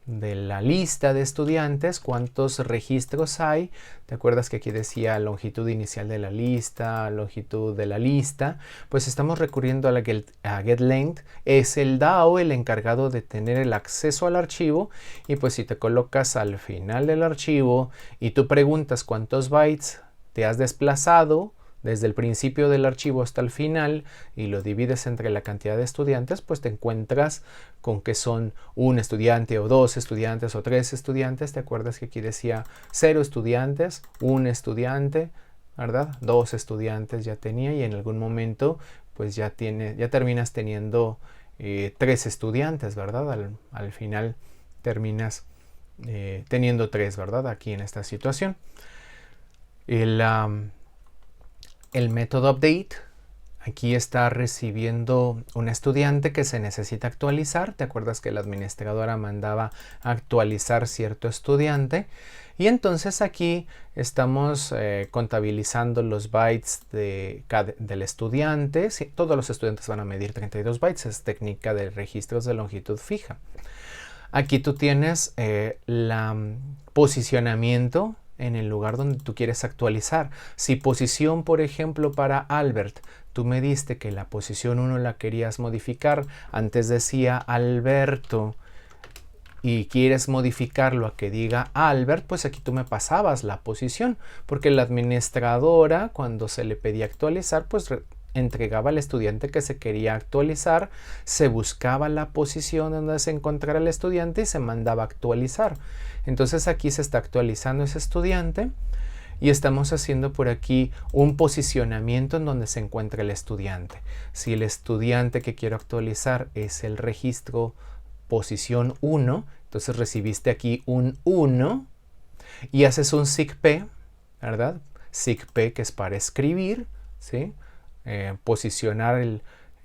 la lista de estudiantes, cuántos registros hay, te acuerdas que aquí decía longitud inicial de la lista, longitud de la lista, pues estamos recurriendo a getLength. Es el DAO el encargado de tener el acceso al archivo, y pues si te colocas al final del archivo y tú preguntas cuántos bytes te has desplazado desde el principio del archivo hasta el final y lo divides entre la cantidad de estudiantes, pues te encuentras con que son un estudiante o 2 estudiantes o 3 estudiantes. ¿Te acuerdas que aquí decía 0 estudiantes, 1 estudiante, ¿verdad? 2 estudiantes ya tenía, y en algún momento pues ya terminas teniendo 3 estudiantes, ¿verdad? Al final terminas teniendo 3, ¿verdad? Aquí en esta situación. El método update aquí está recibiendo un estudiante que se necesita actualizar. ¿Te acuerdas que la administradora mandaba actualizar cierto estudiante? Y entonces aquí estamos contabilizando los bytes del estudiante. Sí, todos los estudiantes van a medir 32 bytes. Es técnica de registros de longitud fija. Aquí tú tienes el posicionamiento en el lugar donde tú quieres actualizar. Si posición, por ejemplo, para Albert, tú me diste que la posición 1 la querías modificar, antes decía Alberto, y quieres modificarlo a que diga Albert, pues aquí tú me pasabas la posición, porque la administradora, cuando se le pedía actualizar, pues entregaba al estudiante que se quería actualizar, se buscaba la posición donde se encontrara el estudiante y se mandaba a actualizar. Entonces aquí se está actualizando ese estudiante y estamos haciendo por aquí un posicionamiento en donde se encuentra el estudiante. Si el estudiante que quiero actualizar es el registro posición 1, entonces recibiste aquí un 1 y haces un sigp, ¿verdad? Sigp, que es para escribir, ¿sí? Posicionar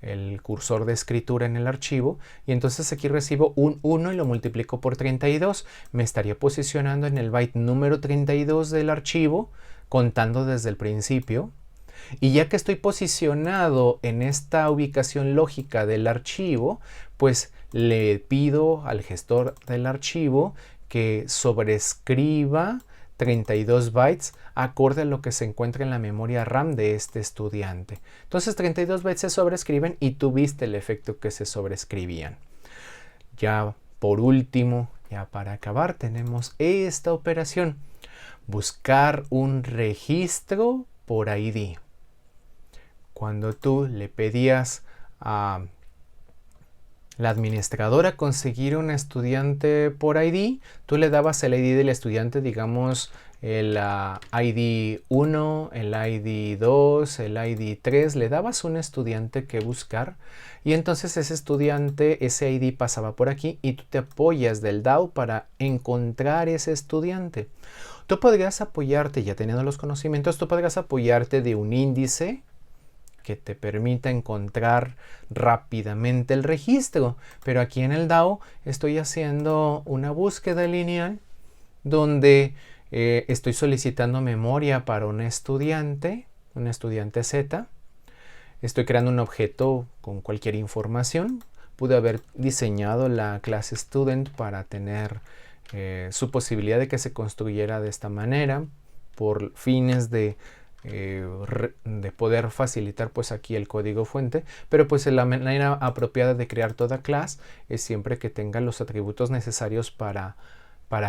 el cursor de escritura en el archivo, y entonces aquí recibo un 1 y lo multiplico por 32. Me estaría posicionando en el byte número 32 del archivo, contando desde el principio. Y ya que estoy posicionado en esta ubicación lógica del archivo, pues le pido al gestor del archivo que sobrescriba 32 bytes acorde a lo que se encuentra en la memoria RAM de este estudiante. Entonces 32 bytes se sobrescriben y tuviste el efecto que se sobrescribían. Ya Por último, ya para acabar, tenemos esta operación. Buscar un registro por ID. Cuando tú le pedías a la administradora conseguir un estudiante por ID, tú le dabas el ID del estudiante, digamos, el ID 1, el ID 2, el ID 3, le dabas un estudiante que buscar y entonces ese estudiante, ese ID pasaba por aquí y tú te apoyas del DAO para encontrar ese estudiante. Tú podrías apoyarte, ya teniendo los conocimientos, tú podrías apoyarte de un índice que te permita encontrar rápidamente el registro. Pero aquí en el DAO estoy haciendo una búsqueda lineal donde estoy solicitando memoria para un estudiante Z. Estoy creando un objeto con cualquier información. Pude haber diseñado la clase student para tener su posibilidad de que se construyera de esta manera por fines de poder facilitar pues aquí el código fuente, pero pues la manera apropiada de crear toda clase es siempre que tenga los atributos necesarios para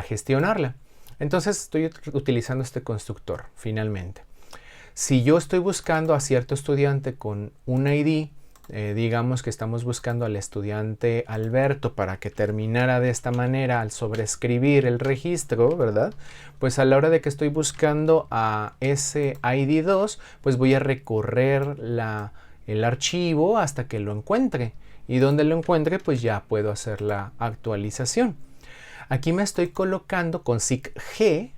gestionarla. Entonces estoy utilizando este constructor finalmente. Si yo estoy buscando a cierto estudiante con un ID, digamos que estamos buscando al estudiante Alberto para que terminara de esta manera al sobreescribir el registro, ¿verdad? Pues a la hora de que estoy buscando a ese ID 2, pues voy a recorrer el archivo hasta que lo encuentre. Y donde lo encuentre, pues ya puedo hacer la actualización. Aquí me estoy colocando con SIG-G.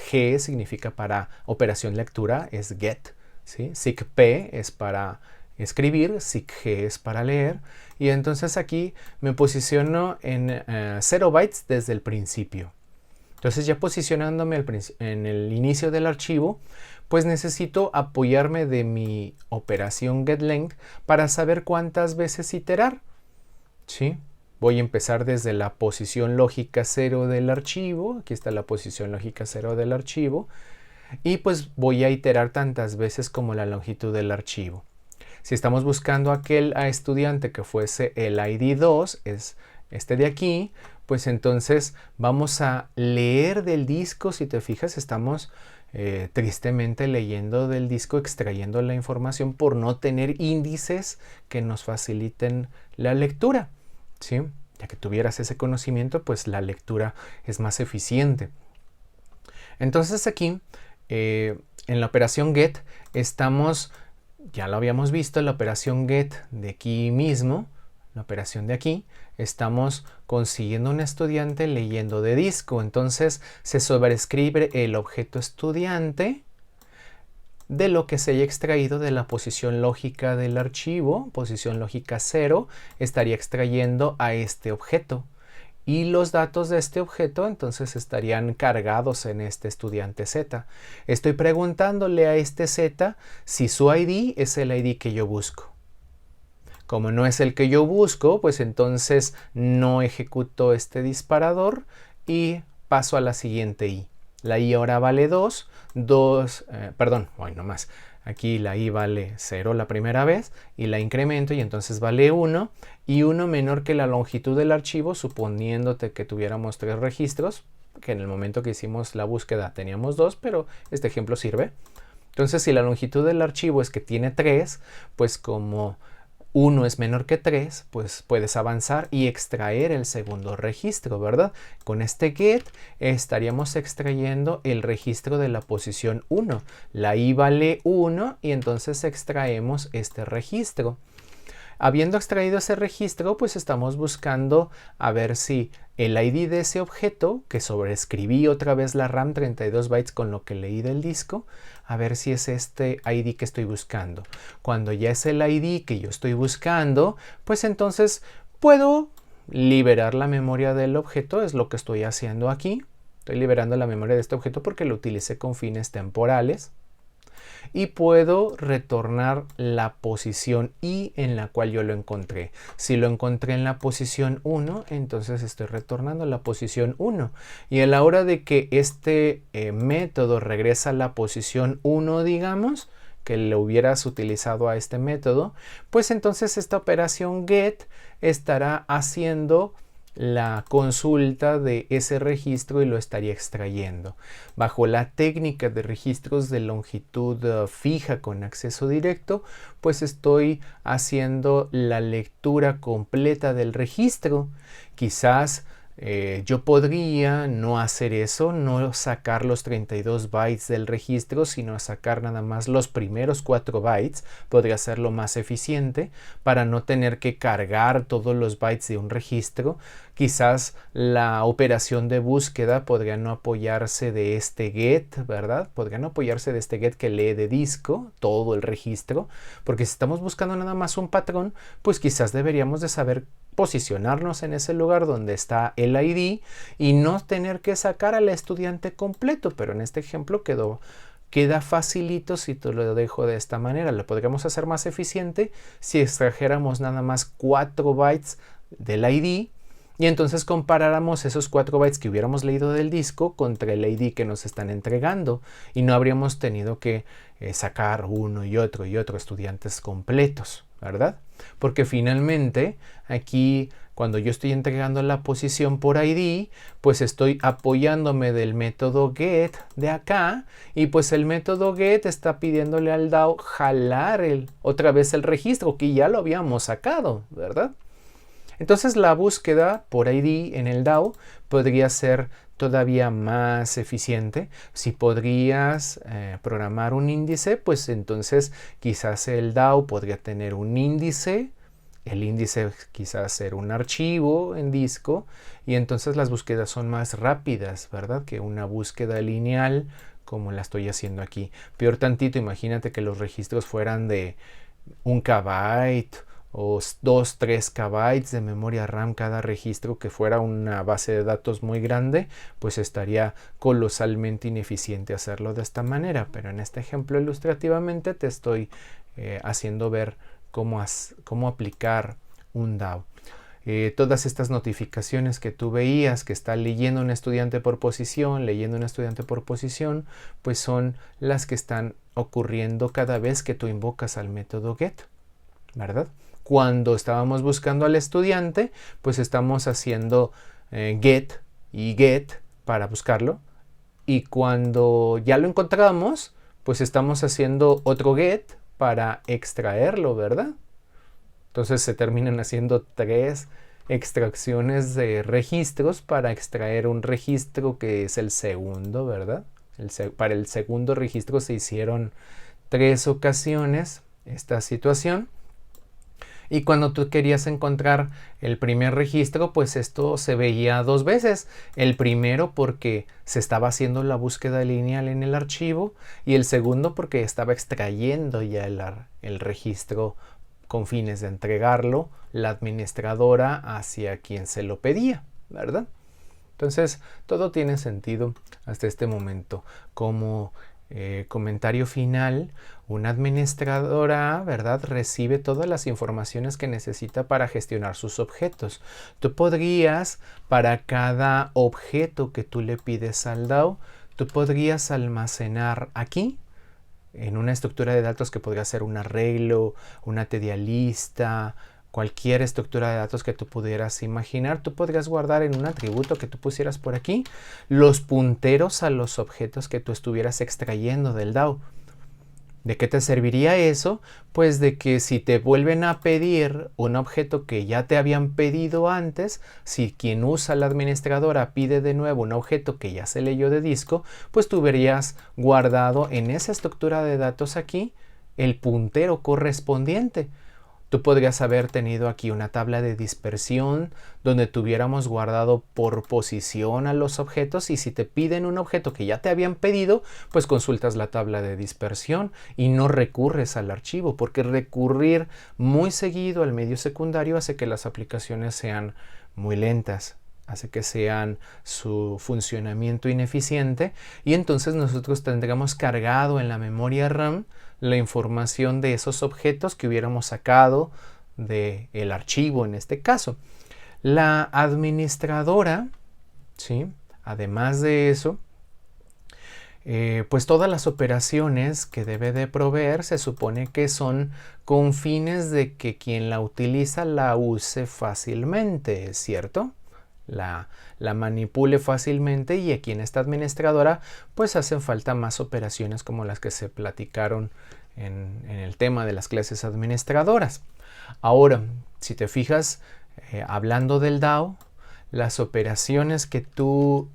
G significa para operación lectura, es get, ¿sí? SIG-P es para escribir, SIG-G es para leer, y entonces aquí me posiciono en 0 bytes desde el principio. Entonces ya posicionándome en el inicio del archivo, pues necesito apoyarme de mi operación getLength para saber cuántas veces iterar, ¿sí? Voy a empezar desde la posición lógica 0 del archivo, aquí está la posición lógica 0 del archivo, y pues voy a iterar tantas veces como la longitud del archivo. Si estamos buscando aquel estudiante que fuese el ID 2, es este de aquí, pues entonces vamos a leer del disco. Si te fijas, estamos tristemente leyendo del disco, extrayendo la información por no tener índices que nos faciliten la lectura, ¿sí? Ya que tuvieras ese conocimiento, pues la lectura es más eficiente. Entonces aquí, en la operación get, estamos... Ya lo habíamos visto, la operación get de aquí mismo, la operación de aquí, estamos consiguiendo un estudiante leyendo de disco. Entonces se sobrescribe el objeto estudiante de lo que se haya extraído de la posición lógica del archivo, posición lógica 0, estaría extrayendo a este objeto. Y los datos de este objeto entonces estarían cargados en este estudiante Z. Estoy preguntándole a este Z si su ID es el ID que yo busco. Como no es el que yo busco, pues entonces no ejecuto este disparador y paso a la siguiente I. La I ahora vale 2, perdón, no más. Aquí la I vale 0 la primera vez y la incremento y entonces vale 1 y 1 menor que la longitud del archivo, suponiéndote que tuviéramos 3 registros, que en el momento que hicimos la búsqueda teníamos 2, pero este ejemplo sirve. Entonces si la longitud del archivo es que tiene 3, pues como 1 es menor que 3, pues puedes avanzar y extraer el segundo registro, ¿verdad? Con este get estaríamos extrayendo el registro de la posición 1. La I vale 1 y entonces extraemos este registro. Habiendo extraído ese registro, pues estamos buscando a ver si el ID de ese objeto, que sobreescribí otra vez la RAM 32 bytes con lo que leí del disco, a ver si es este ID que estoy buscando. Cuando ya es el ID que yo estoy buscando, pues entonces puedo liberar la memoria del objeto, es lo que estoy haciendo aquí. Estoy liberando la memoria de este objeto porque lo utilicé con fines temporales. Y puedo retornar la posición I en la cual yo lo encontré. Si lo encontré en la posición 1, entonces estoy retornando la posición 1. Y a la hora de que este método regresa a la posición 1, digamos, que le hubieras utilizado a este método, pues entonces esta operación get estará haciendo la consulta de ese registro y lo estaría extrayendo. Bajo la técnica de registros de longitud fija con acceso directo, pues estoy haciendo la lectura completa del registro. Quizás yo podría no hacer eso, no sacar los 32 bytes del registro, sino sacar nada más los primeros 4 bytes. Podría hacerlo más eficiente para no tener que cargar todos los bytes de un registro. Quizás la operación de búsqueda podría no apoyarse de este get, ¿verdad? Podría no apoyarse de este get que lee de disco todo el registro, porque si estamos buscando nada más un patrón, pues quizás deberíamos de saber posicionarnos en ese lugar donde está el ID y no tener que sacar al estudiante completo, pero en este ejemplo queda facilito si te lo dejo de esta manera. Lo podríamos hacer más eficiente si extrajéramos nada más 4 bytes del ID y entonces comparáramos esos 4 bytes que hubiéramos leído del disco contra el ID que nos están entregando y no habríamos tenido que sacar uno y otro estudiantes completos, ¿verdad? Porque finalmente aquí cuando yo estoy entregando la posición por ID, pues estoy apoyándome del método get de acá y pues el método get está pidiéndole al DAO jalar otra vez el registro que ya lo habíamos sacado, ¿verdad? Entonces la búsqueda por ID en el DAO podría ser todavía más eficiente. Si podrías programar un índice, pues entonces quizás el DAO podría tener un índice, el índice quizás ser un archivo en disco y entonces las búsquedas son más rápidas, ¿verdad? Que una búsqueda lineal como la estoy haciendo aquí. Peor tantito, imagínate que los registros fueran de 1 KB o 2-3 KB de memoria RAM cada registro, que fuera una base de datos muy grande, pues estaría colosalmente ineficiente hacerlo de esta manera. Pero en este ejemplo ilustrativamente te estoy haciendo ver cómo aplicar un DAO. Todas estas notificaciones que tú veías que está leyendo un estudiante por posición, pues son las que están ocurriendo cada vez que tú invocas al método get, ¿verdad? Cuando estábamos buscando al estudiante, pues estamos haciendo get y get para buscarlo. Y cuando ya lo encontramos, pues estamos haciendo otro get para extraerlo, ¿verdad? Entonces se terminan haciendo 3 extracciones de registros para extraer un registro que es el segundo, ¿verdad? Para el segundo registro se hicieron 3 ocasiones esta situación. Y cuando tú querías encontrar el primer registro, pues esto se veía 2 veces. El primero porque se estaba haciendo la búsqueda lineal en el archivo y el segundo porque estaba extrayendo ya el registro con fines de entregarlo la administradora hacia quien se lo pedía, ¿verdad? Entonces, todo tiene sentido hasta este momento. Como comentario final, una administradora, ¿verdad?, recibe todas las informaciones que necesita para gestionar sus objetos. Tú podrías, para cada objeto que tú le pides al DAO, tú podrías almacenar aquí, en una estructura de datos que podría ser un arreglo, una tedia lista, cualquier estructura de datos que tú pudieras imaginar, tú podrías guardar en un atributo que tú pusieras por aquí los punteros a los objetos que tú estuvieras extrayendo del DAO. ¿De qué te serviría eso? Pues de que si te vuelven a pedir un objeto que ya te habían pedido antes, si quien usa la administradora pide de nuevo un objeto que ya se leyó de disco, pues tú verías guardado en esa estructura de datos aquí el puntero correspondiente. Tú podrías haber tenido aquí una tabla de dispersión donde tuviéramos guardado por posición a los objetos y si te piden un objeto que ya te habían pedido, pues consultas la tabla de dispersión y no recurres al archivo, porque recurrir muy seguido al medio secundario hace que las aplicaciones sean muy lentas, hace que sean su funcionamiento ineficiente y entonces nosotros tendremos cargado en la memoria RAM la información de esos objetos que hubiéramos sacado del archivo en este caso. La administradora, ¿sí?, además de eso, pues todas las operaciones que debe de proveer se supone que son con fines de que quien la utiliza la use fácilmente, ¿cierto? la manipule fácilmente, y aquí en esta administradora pues hacen falta más operaciones como las que se platicaron en el tema de las clases administradoras. Ahora, si te fijas, hablando del DAO, las operaciones que tú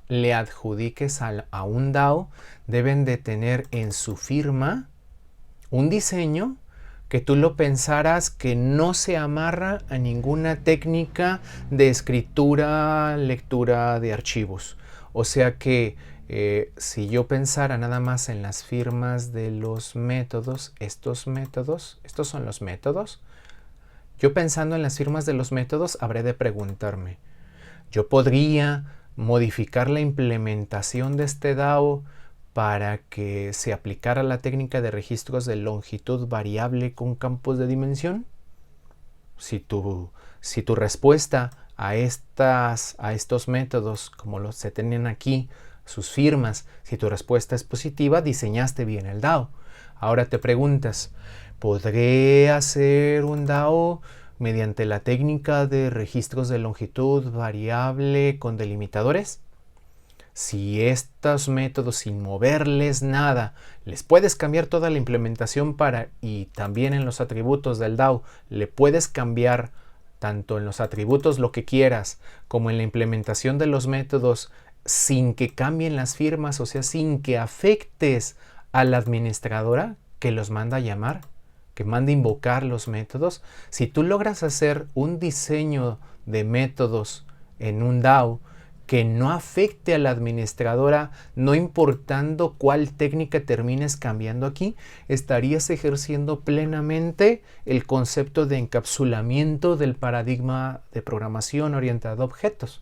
le adjudiques a un DAO deben de tener en su firma un diseño que tú lo pensaras que no se amarra a ninguna técnica de escritura, lectura de archivos. O sea que si yo pensara nada más en las firmas de los métodos, estos son los métodos. Yo pensando en las firmas de los métodos, habré de preguntarme, ¿yo podría modificar la implementación de este DAO para que se aplicara la técnica de registros de longitud variable con campos de dimensión? Si tu respuesta a estos métodos, como se tienen aquí, sus firmas, si tu respuesta es positiva, diseñaste bien el DAO. Ahora te preguntas, ¿podré hacer un DAO mediante la técnica de registros de longitud variable con delimitadores? Si estos métodos, sin moverles nada, les puedes cambiar toda la implementación y también en los atributos del DAO le puedes cambiar tanto en los atributos lo que quieras como en la implementación de los métodos sin que cambien las firmas, o sea, sin que afectes a la administradora que los manda a llamar, que manda invocar los métodos. Si tú logras hacer un diseño de métodos en un DAO que no afecte a la administradora, no importando cuál técnica termines cambiando aquí, estarías ejerciendo plenamente el concepto de encapsulamiento del paradigma de programación orientada a objetos.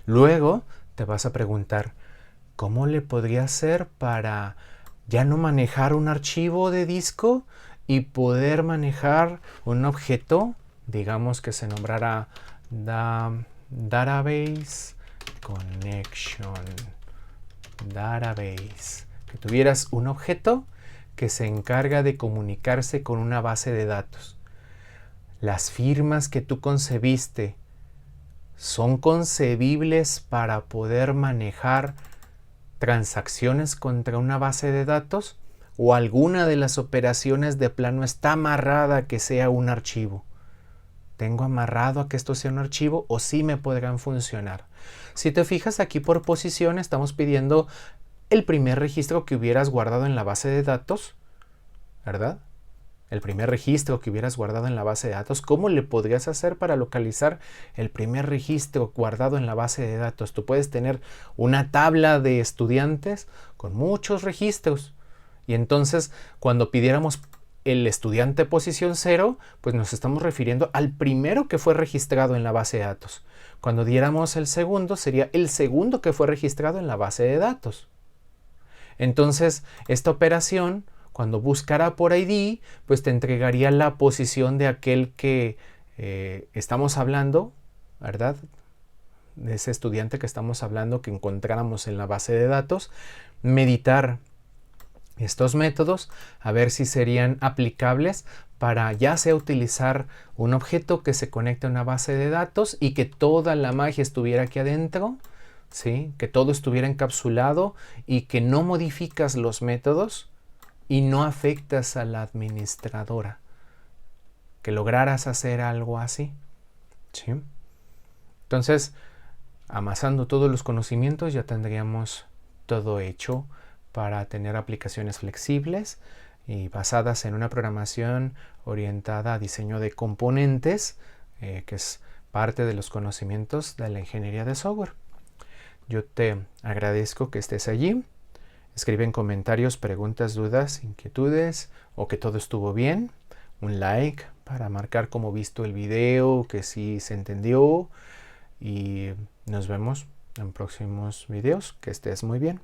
Luego te vas a preguntar, ¿cómo le podría hacer para ya no manejar un archivo de disco y poder manejar un objeto, digamos que se nombrara database connection, database, que tuvieras un objeto que se encarga de comunicarse con una base de datos? Las firmas que tú concebiste son concebibles para poder manejar transacciones contra una base de datos, o alguna de las operaciones de plano está amarrada a que sea un archivo. ¿Tengo amarrado a que esto sea un archivo o sí me podrán funcionar? Si te fijas aquí por posición, estamos pidiendo el primer registro que hubieras guardado en la base de datos, ¿verdad? El primer registro que hubieras guardado en la base de datos. ¿Cómo le podrías hacer para localizar el primer registro guardado en la base de datos? Tú puedes tener una tabla de estudiantes con muchos registros. Y entonces, cuando pidiéramos el estudiante posición 0, pues nos estamos refiriendo al primero que fue registrado en la base de datos. Cuando diéramos el segundo, sería el segundo que fue registrado en la base de datos. Entonces, esta operación, cuando buscara por ID, pues te entregaría la posición de aquel que estamos hablando, ¿verdad? De ese estudiante que estamos hablando, que encontráramos en la base de datos. Meditar estos métodos, a ver si serían aplicables para ya sea utilizar un objeto que se conecte a una base de datos y que toda la magia estuviera aquí adentro, ¿sí? Que todo estuviera encapsulado y que no modificas los métodos y no afectas a la administradora. Que lograras hacer algo así, ¿sí? Entonces, amasando todos los conocimientos, ya tendríamos todo hecho para tener aplicaciones flexibles y basadas en una programación orientada a diseño de componentes, que es parte de los conocimientos de la ingeniería de software. Yo te agradezco que estés allí. Escribe en comentarios preguntas, dudas, inquietudes o que todo estuvo bien. Un like para marcar como visto el video, que sí se entendió. Y nos vemos en próximos videos. Que estés muy bien.